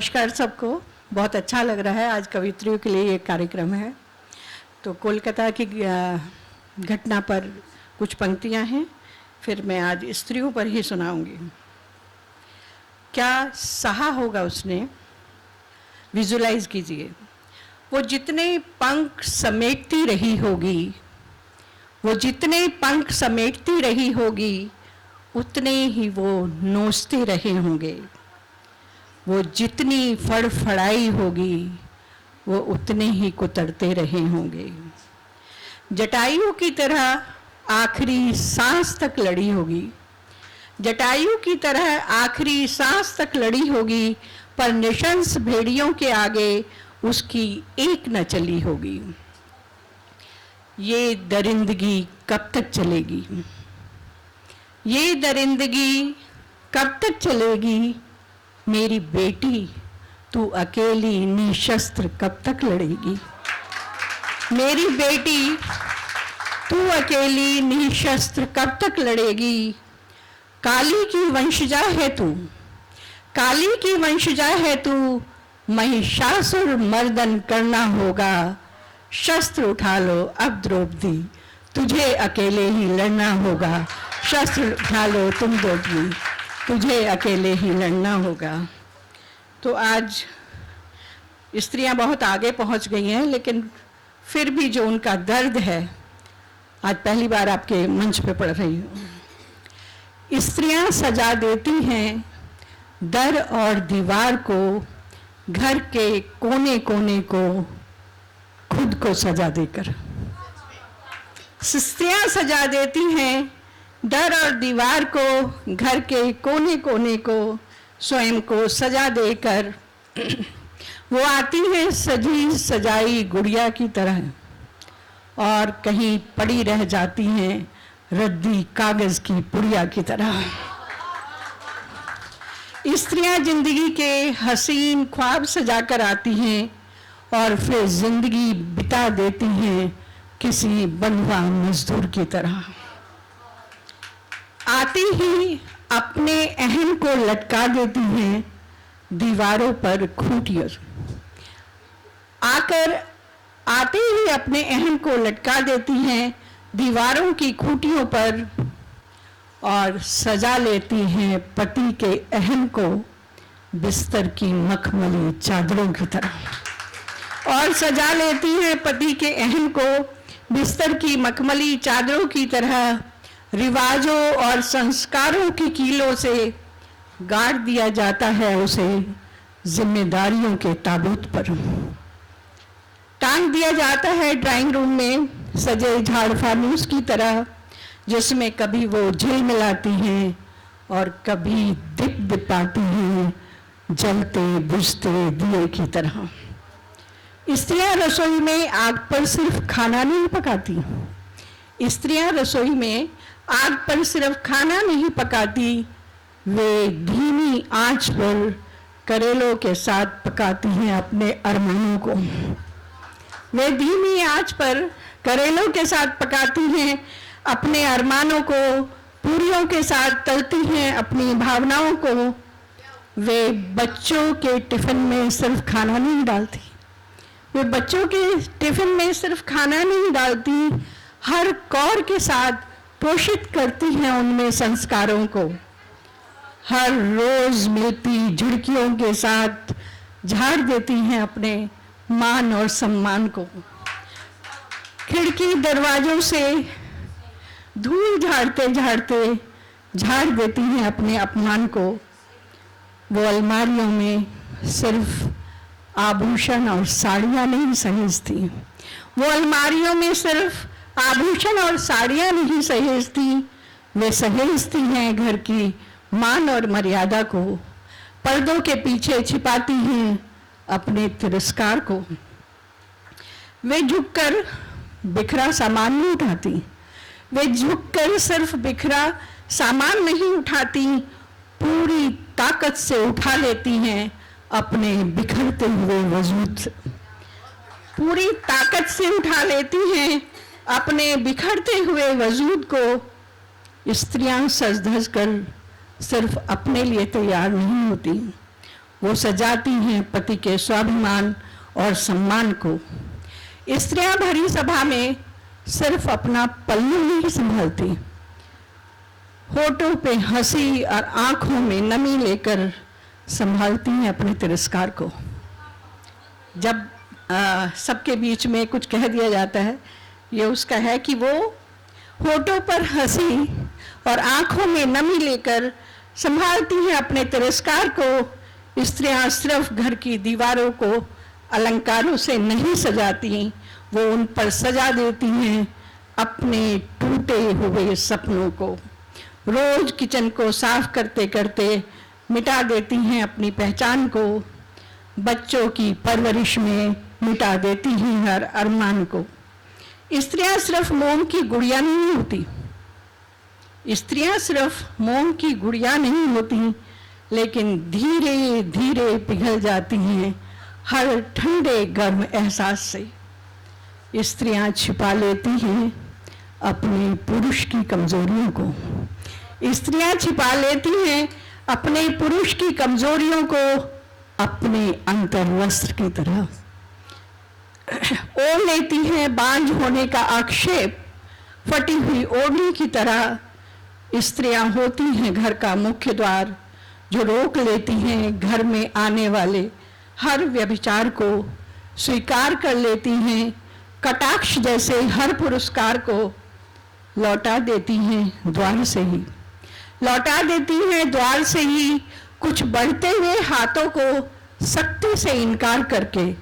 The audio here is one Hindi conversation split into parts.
नमस्कार सबको। बहुत अच्छा लग रहा है। आज कवित्रियों के लिए ये कार्यक्रम है। तो कोलकाता की घटना पर कुछ पंक्तियां हैं, फिर मैं आज स्त्रियों पर ही सुनाऊंगी। क्या सहा होगा उसने, विजुलाइज कीजिए। वो जितने पंख समेटती रही होगी, वो जितने पंख समेटती रही होगी, उतने ही वो नोचते रहे होंगे। वो जितनी फड़फड़ाई होगी, वो उतने ही कुतरते रहे होंगे। जटायु की तरह आखिरी सांस तक लड़ी होगी, जटायु की तरह आखिरी सांस तक लड़ी होगी, पर निशंस भेड़ियों के आगे उसकी एक न चली होगी। ये दरिंदगी कब तक चलेगी, ये दरिंदगी कब तक चलेगी। मेरी बेटी, तू अकेली निशस्त्र कब तक लड़ेगी। मेरी बेटी, तू अकेली निशस्त्र कब तक लड़ेगी। काली की वंशजा है तू, काली की वंशजा है तू, महिषासुर मर्दन करना होगा। शस्त्र उठा लो अब द्रौपदी, तुझे अकेले ही लड़ना होगा। शस्त्र उठा लो तुम द्रौपदी, तुझे अकेले ही लड़ना होगा। तो आज स्त्रियां बहुत आगे पहुंच गई हैं, लेकिन फिर भी जो उनका दर्द है, आज पहली बार आपके मंच पे पढ़ रही हूँ। स्त्रियां सजा देती हैं दर और दीवार को, घर के कोने कोने को खुद को सजा देकर। स्त्रियां सजा देती हैं दर और दीवार को, घर के कोने कोने को स्वयं को सजा देकर। वो आती है सजी सजाई गुड़िया की तरह, और कहीं पड़ी रह जाती हैं रद्दी कागज की पुड़िया की तरह। स्त्रियां जिंदगी के हसीन ख्वाब सजाकर आती हैं और फिर जिंदगी बिता देती हैं किसी बंधुआ मजदूर की तरह। आती ही अपने अहम को लटका देती हैं दीवारों पर खूंटियों। आते ही अपने अहम को लटका देती हैं दीवारों की खूंटियों पर, और सजा लेती हैं पति के अहम को बिस्तर की मखमली चादरों की तरह। और सजा लेती हैं पति के अहम को बिस्तर की मखमली चादरों की तरह। रिवाजों और संस्कारों की कीलों से गाड़ दिया जाता है उसे जिम्मेदारियों के ताबूत पर। टांग दिया जाता है ड्राइंग रूम में सजे झाड़ फानूस की तरह, जिसमें कभी वो झिलमिलाती हैं और कभी दिप दिपाती हैं जलते बुझते दिए की तरह। स्त्रियां रसोई में आग पर सिर्फ खाना नहीं पकाती, स्त्रियां रसोई में आग पर सिर्फ खाना नहीं पकाती, वे धीमी आंच पर करेलों के साथ पकाती हैं अपने अरमानों को। वे धीमी आंच पर करेलों के साथ पकाती हैं अपने अरमानों को, पूरियों के साथ तलती हैं अपनी भावनाओं को। वे बच्चों के टिफिन में सिर्फ खाना नहीं डालती, वे बच्चों के टिफिन में सिर्फ खाना नहीं डालती, हर कौर के साथ पोषित करती हैं उनमें संस्कारों को। हर रोज मिलती झुड़कियों के साथ झाड़ देती हैं अपने मान और सम्मान को। खिड़की दरवाजों से धूल झाड़ते झाड़ते झाड़ देती हैं अपने अपमान को। वो अलमारियों में सिर्फ आभूषण और साड़ियाँ नहीं सहेजती, वो अलमारियों में सिर्फ आभूषण और साड़ियाँ नहीं सहेजती, वे सहेजती हैं घर की मान और मर्यादा को। पर्दों के पीछे छिपाती हैं अपने तिरस्कार को। वे झुककर बिखरा सामान नहीं उठाती, वे झुककर सिर्फ बिखरा सामान नहीं उठाती, पूरी ताकत से उठा लेती हैं अपने बिखरते हुए वजूद से। पूरी ताकत से उठा लेती हैं अपने बिखरते हुए वजूद को। स्त्रियां सज धज कर सिर्फ अपने लिए तैयार नहीं होती, वो सजाती हैं पति के स्वाभिमान और सम्मान को। स्त्रियां भरी सभा में सिर्फ अपना पल्लू नहीं संभालती, होठों पे हंसी और आंखों में नमी लेकर संभालती हैं अपने तिरस्कार को। जब सबके बीच में कुछ कह दिया जाता है, ये उसका है कि वो होठों पर हंसी और आंखों में नमी लेकर संभालती हैं अपने तिरस्कार को। स्त्रियां सिर्फ घर की दीवारों को अलंकारों से नहीं सजाती, वो उन पर सजा देती हैं अपने टूटे हुए सपनों को। रोज किचन को साफ करते करते मिटा देती हैं अपनी पहचान को। बच्चों की परवरिश में मिटा देती हैं हर अरमान को। स्त्रियां सिर्फ मोम की गुड़िया नहीं होती, स्त्रियां सिर्फ मोम की गुड़िया नहीं होती, लेकिन धीरे धीरे पिघल जाती हैं हर ठंडे गर्म एहसास से। स्त्रियां छिपा लेती हैं अपने पुरुष की कमजोरियों को। स्त्रियां छिपा लेती हैं अपने पुरुष की कमजोरियों को अपने अंतर्वस्त्र की तरह। ओढ़ लेती हैं बांझ होने का आक्षेप फटी हुई ओढ़नी की तरह। स्त्रियां होती हैं घर का मुख्य द्वार, जो रोक लेती हैं घर में आने वाले हर व्यभिचार को, स्वीकार कर लेती हैं कटाक्ष जैसे हर पुरस्कार को, लौटा देती हैं द्वार से ही, लौटा देती हैं द्वार से ही कुछ बढ़ते हुए हाथों को सख्ती से इनकार करके।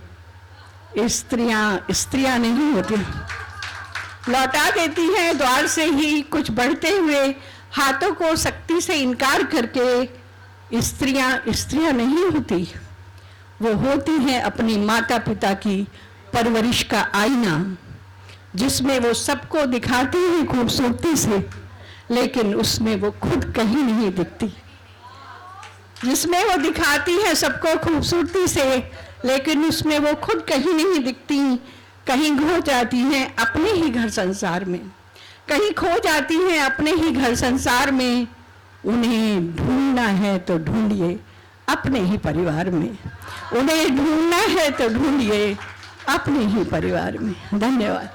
स्त्रियां नहीं होती, लौटा देती हैं द्वार से ही कुछ बढ़ते हुए हाथों को सख्ती से इनकार करके। स्त्रियां नहीं होती, वो होती हैं अपनी माता पिता की परवरिश का आईना, जिसमें वो सबको दिखाती हैं खूबसूरती से, लेकिन उसमें वो खुद कहीं नहीं दिखती। जिसमें वो दिखाती है सबको खूबसूरती से, लेकिन उसमें वो खुद कहीं नहीं दिखती। कहीं खो जाती हैं अपने ही घर संसार में, कहीं खो जाती हैं अपने ही घर संसार में। उन्हें ढूंढना है तो ढूंढिए अपने ही परिवार में, उन्हें ढूंढना है तो ढूंढिए अपने ही परिवार में। धन्यवाद।